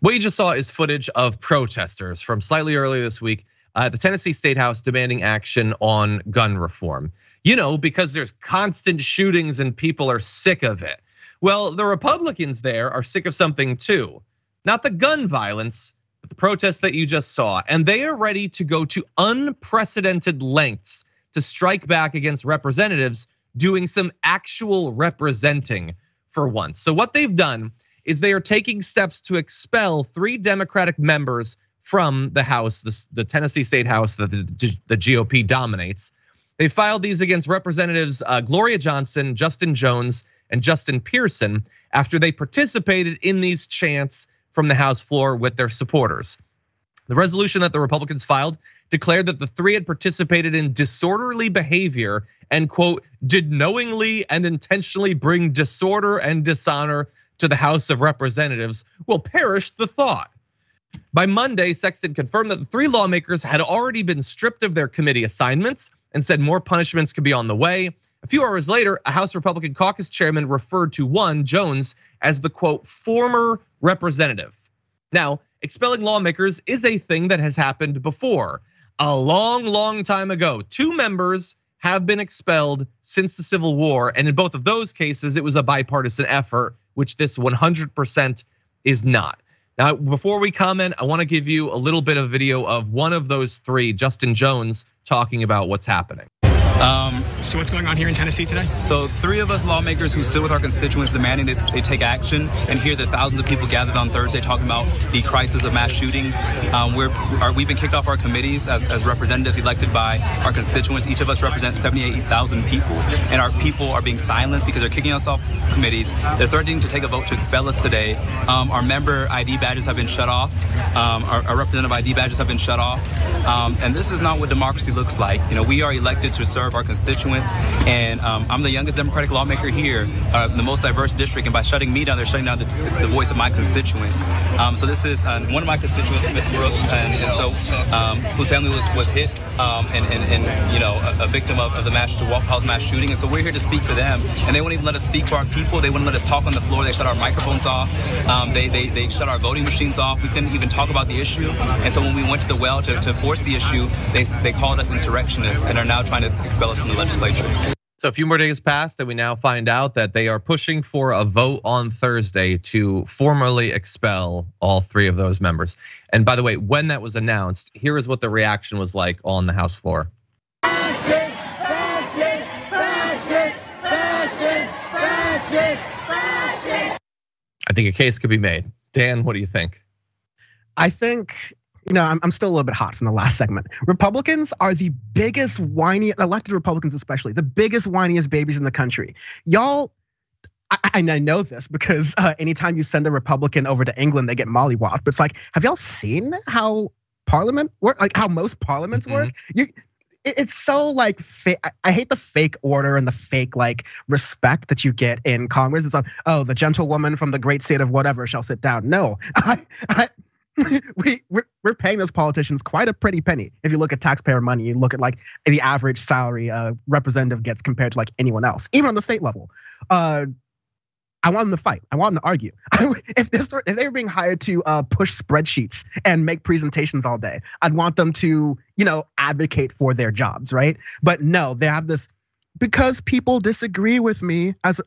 What you just saw is footage of protesters from slightly earlier this week at the Tennessee State House demanding action on gun reform. You know, because there's constant shootings and people are sick of it. Well, the Republicans there are sick of something too. Not the gun violence, but the protests that you just saw. And they are ready to go to unprecedented lengths to strike back against representatives doing some actual representing for once. So what they've done is they are taking steps to expel 3 Democratic members from the House, the Tennessee State House that the GOP dominates. They filed these against Representatives Gloria Johnson, Justin Jones, and Justin Pearson after they participated in these chants from the House floor with their supporters. The resolution that the Republicans filed declared that the 3 had participated in disorderly behavior and, quote, did knowingly and intentionally bring disorder and dishonor to the House of Representatives. Well, perish the thought. By Monday, Sexton confirmed that the 3 lawmakers had already been stripped of their committee assignments and said more punishments could be on the way. A few hours later, a House Republican caucus chairman referred to one, Jones, as the, quote, former representative. Now, expelling lawmakers is a thing that has happened before. A long time ago, 2 members have been expelled since the Civil War. And in both of those cases, it was a bipartisan effort, which this 100% is not. Now, before we comment, I wanna give you a little bit of video of one of those 3, Justin Jones, talking about what's happening. So what's going on here in Tennessee today? So 3 of us lawmakers who stood with our constituents demanding that they take action, and hear that thousands of people gathered on Thursday talking about the crisis of mass shootings. We've been kicked off our committees as representatives elected by our constituents. Each of us represents 78,000 people, and our people are being silenced because they're kicking us off committees. They're threatening to take a vote to expel us today. Our member ID badges have been shut off. Our representative ID badges have been shut off. And this is not what democracy looks like. You know, we are elected to serve our constituents, and I'm the youngest Democratic lawmaker here, the most diverse district, and by shutting me down, they're shutting down the voice of my constituents. So this is one of my constituents, Ms. Brooks, and so whose family was hit and you know, a victim of the White House mass shooting, and so we're here to speak for them, and they won't even let us speak for our people. They wouldn't let us talk on the floor. They shut our microphones off. They shut our voting machines off. We couldn't even talk about the issue, and so when we went to the well to force the issue, they called us insurrectionists and are now trying to expel us from the legislature. So a few more days passed and we now find out that they are pushing for a vote on Thursday to formally expel all 3 of those members. And by the way, when that was announced, here is what the reaction was like on the House floor. Fascist, fascist, fascist, fascist, fascist, fascist. I think a case could be made. Dan, what do you think? I think, you know, I'm still a little bit hot from the last segment. Republicans are the biggest whiny, elected Republicans especially, the biggest whiniest babies in the country. Y'all, I know this because anytime you send a Republican over to England, they get mollywopped. But it's like, have y'all seen how Parliament work? Like how most parliaments work? It's so like fake. I hate the fake order and the fake like respect that you get in Congress. It's like, oh, the gentlewoman from the great state of whatever shall sit down. No, we're paying those politicians quite a pretty penny. If you look at taxpayer money, you look at like the average salary a representative gets compared to like anyone else, even on the state level. I want them to fight. I want them to argue. If they were being hired to push spreadsheets and make presentations all day, I'd want them to, you know, advocate for their jobs, right? But no, they have this, because people disagree with me, as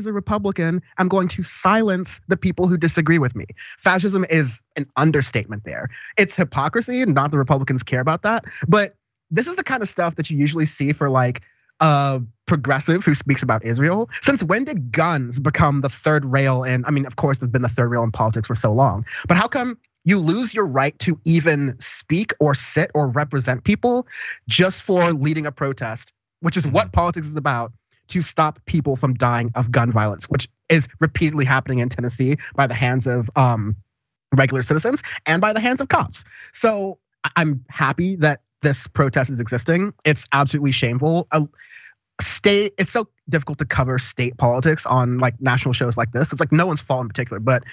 a Republican, I'm going to silence the people who disagree with me. Fascism is an understatement there. It's hypocrisy, and not the Republicans care about that. But this is the kind of stuff that you usually see for like a progressive who speaks about Israel. Since when did guns become the third rail? And I mean, of course, there's been the third rail in politics for so long. But how come you lose your right to even speak or sit or represent people just for leading a protest, which is what politics is about, to stop people from dying of gun violence, which is repeatedly happening in Tennessee by the hands of regular citizens and by the hands of cops. So I'm happy that this protest is existing. It's absolutely shameful. It's so difficult to cover state politics on like national shows like this. It's like no one's fault in particular, but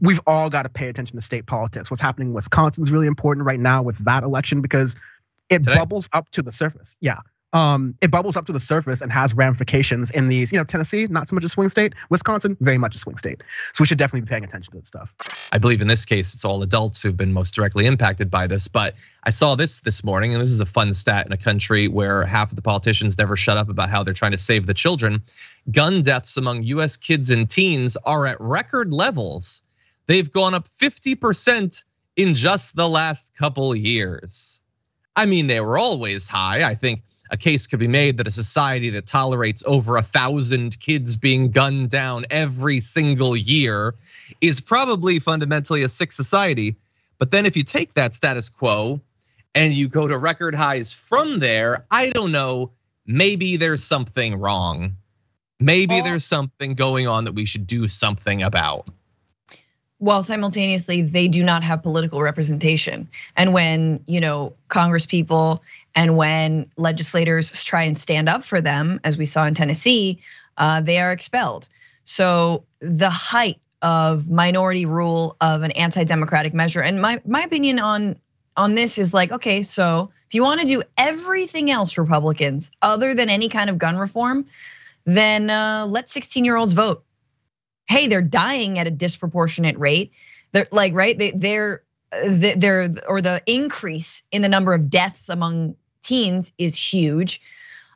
we've all got to pay attention to state politics. What's happening in Wisconsin is really important right now with that election because it bubbles up to the surface. Yeah. it bubbles up to the surface and has ramifications in these, Tennessee, not so much a swing state, Wisconsin, very much a swing state. So we should definitely be paying attention to this stuff. I believe in this case, it's all adults who've been most directly impacted by this. But I saw this morning, and this is a fun stat in a country where half of the politicians never shut up about how they're trying to save the children. Gun deaths among US kids and teens are at record levels. They've gone up 50% in just the last couple years. I mean, they were always high. I think a case could be made that a society that tolerates over 1,000 kids being gunned down every single year is probably fundamentally a sick society. But then if you take that status quo and you go to record highs from there, I don't know, maybe there's something wrong. Maybe there's something going on that we should do something about. Well, simultaneously, they do not have political representation. And when, Congress people and when legislators try and stand up for them, as we saw in Tennessee, they are expelled. So the height of minority rule of an anti-democratic measure, and my opinion on this is like, okay, so if you want to do everything else, Republicans, other than any kind of gun reform, then let 16-year-olds vote. Hey, they're dying at a disproportionate rate. They're like, right? They're or the increase in the number of deaths among teens is huge.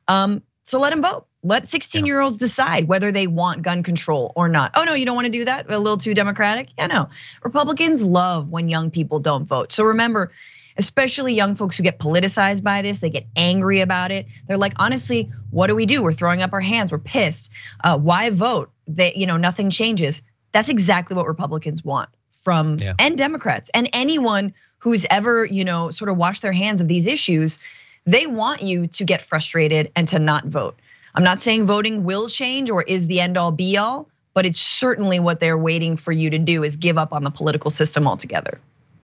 So let them vote. Let 16-year-olds decide whether they want gun control or not. Oh no, you don't want to do that? A little too democratic? Yeah, no. Republicans love when young people don't vote. So remember, especially young folks who get politicized by this, they get angry about it. They're like, honestly, what do we do? We're throwing up our hands, we're pissed. Why vote? Nothing changes. That's exactly what Republicans want from, and Democrats, and anyone who's ever, sort of washed their hands of these issues. They want you to get frustrated and to not vote. I'm not saying voting will change or is the end all be all, but it's certainly what they're waiting for you to do is give up on the political system altogether.